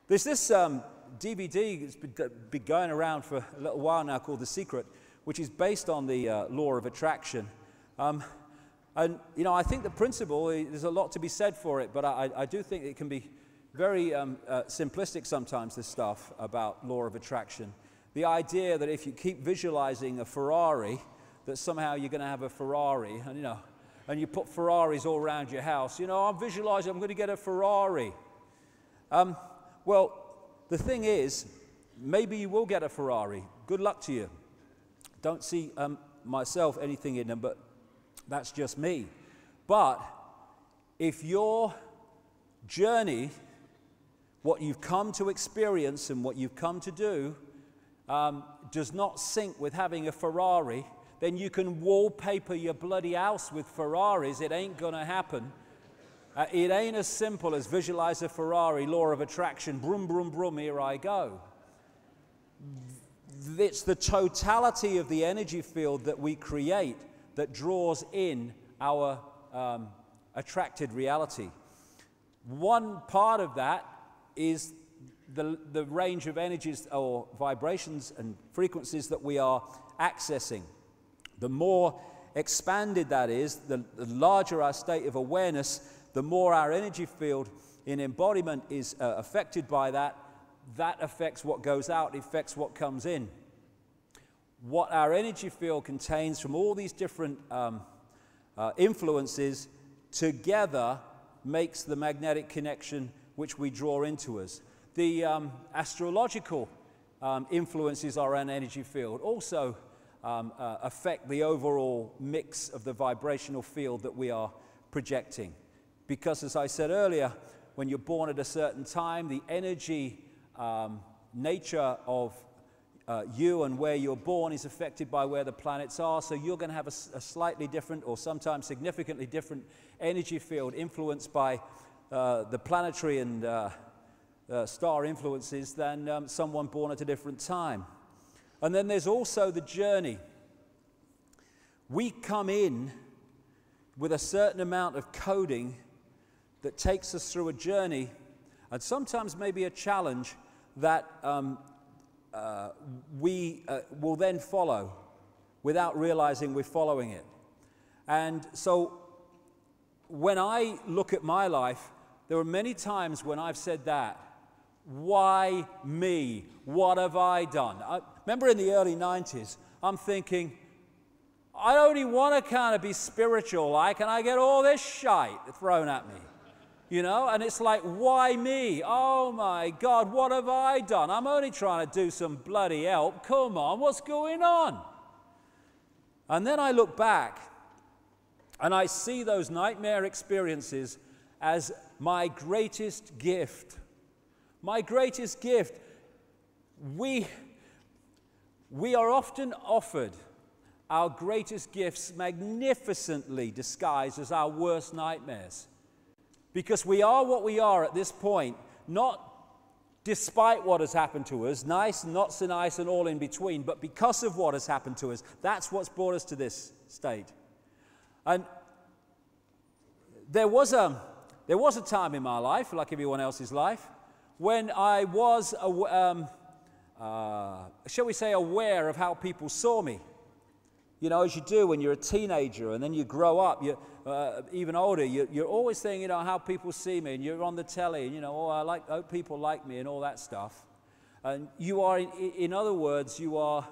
There's this DVD that's been going around for a little while now called The Secret, which is based on the law of attraction. And, you know, I think the principle, there's a lot to be said for it, but I do think it can be very simplistic sometimes, this stuff about law of attraction. The idea that if you keep visualizing a Ferrari, that somehow you're going to have a Ferrari, and, you know, and you put Ferraris all around your house. You know, I'm visualizing I'm going to get a Ferrari. Well, the thing is, maybe you will get a Ferrari. Good luck to you. Don't see myself anything in them, but that's just me. But if your journey, what you've come to experience and what you've come to do, does not sync with having a Ferrari, then you can wallpaper your bloody house with Ferraris. It ain't gonna happen. It ain't as simple as visualize a Ferrari, law of attraction, brum, brum, brum, here I go. It's the totality of the energy field that we create that draws in our attracted reality. One part of that is the range of energies or vibrations and frequencies that we are accessing. The more expanded that is, the larger our state of awareness, the more our energy field in embodiment is affected by that. That affects what goes out, it affects what comes in. What our energy field contains from all these different influences together makes the magnetic connection which we draw into us. The astrological influences our own energy field also affect the overall mix of the vibrational field that we are projecting. Because, as I said earlier, when you're born at a certain time, the energy nature of you and where you're born is affected by where the planets are, so you're going to have a slightly different or sometimes significantly different energy field influenced by the planetary and star influences than someone born at a different time. And then there's also the journey. We come in with a certain amount of coding that takes us through a journey, and sometimes maybe a challenge that we will then follow without realizing we're following it. And so when I look at my life, there are many times when I've said that, why me? What have I done? I remember in the early 90s, I'm thinking, I only want to kind of be spiritual like, and I get all this shite thrown at me. You know, and it's like, why me? Oh my God, what have I done? I'm only trying to do some bloody help. Come on, what's going on? And then I look back and I see those nightmare experiences as my greatest gift. My greatest gift. We are often offered our greatest gifts magnificently disguised as our worst nightmares. Because we are what we are at this point, not despite what has happened to us, nice, not so nice, and all in between, but because of what has happened to us. That's what's brought us to this state. And there was a time in my life, like everyone else's life, when I was, shall we say, aware of how people saw me. You know, as you do when you're a teenager and then you grow up, you're even older, you're always thinking, you know, how people see me, and you're on the telly, and, you know, oh, I hope people like me and all that stuff. And you are, in other words, you are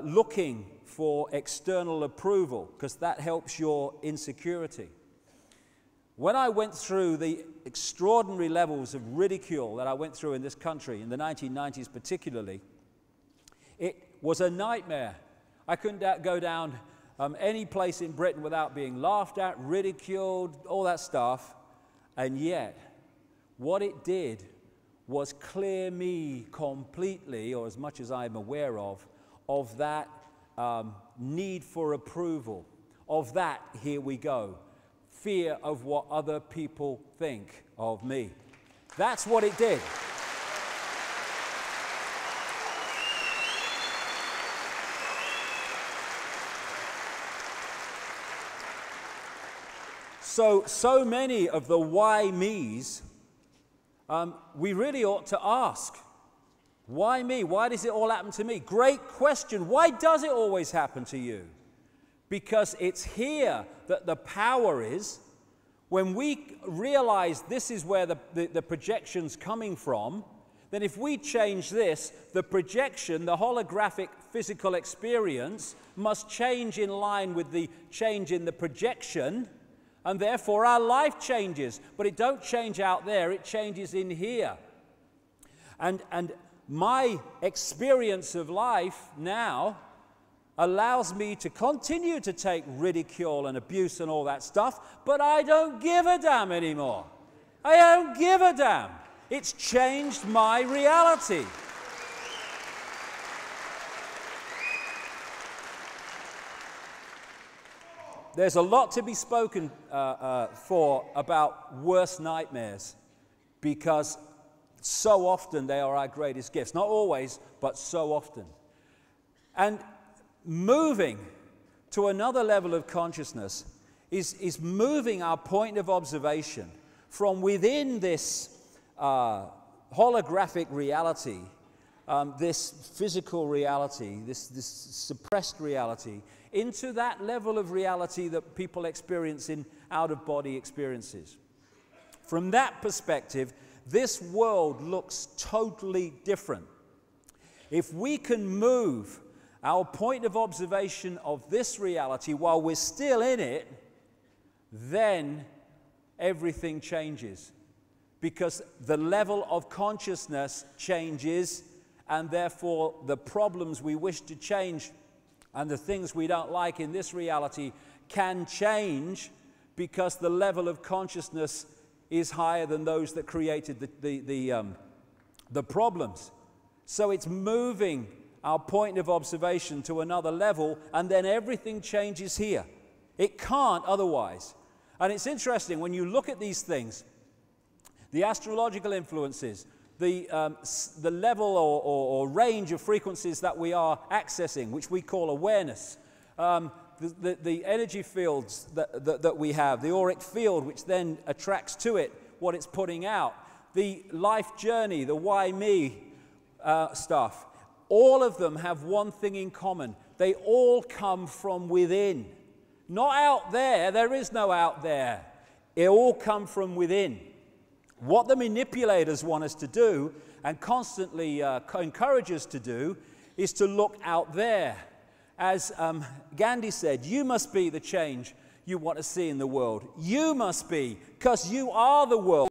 looking for external approval, because that helps your insecurity. When I went through the extraordinary levels of ridicule that I went through in this country, in the 1990s particularly, it was a nightmare. I couldn't go down any place in Britain without being laughed at, ridiculed, all that stuff. And yet, what it did was clear me completely, or as much as I'm aware of that need for approval, of that, here we go, fear of what other people think of me. That's what it did. So many of the why me's, we really ought to ask, why me? Why does it all happen to me? Great question. Why does it always happen to you? Because it's here that the power is. When we realize this is where the projection's coming from, then if we change this, the projection, the holographic physical experience, must change in line with the change in the projection, and therefore our life changes. But it don't change out there, it changes in here. And my experience of life now allows me to continue to take ridicule and abuse and all that stuff, but I don't give a damn anymore. I don't give a damn. It's changed my reality. There's a lot to be spoken for about worst nightmares, because so often they are our greatest gifts. Not always, but so often. And moving to another level of consciousness is moving our point of observation from within this holographic reality, this physical reality, this suppressed reality, into that level of reality that people experience in out-of-body experiences. From that perspective, this world looks totally different. If we can move our point of observation of this reality while we're still in it, then everything changes. Because the level of consciousness changes, and therefore the problems we wish to change and the things we don't like in this reality can change, because the level of consciousness is higher than those that created the problems. So it's moving our point of observation to another level, and then everything changes here. It can't otherwise. And it's interesting, when you look at these things, the astrological influences, the level or range of frequencies that we are accessing, which we call awareness, the energy fields that we have, the auric field, which then attracts to it what it's putting out, the life journey, the why me stuff, all of them have one thing in common. They all come from within. Not out there. There is no out there. It all come from within. What the manipulators want us to do, and constantly encourage us to do, is to look out there. As Gandhi said, you must be the change you want to see in the world. You must be, because you are the world.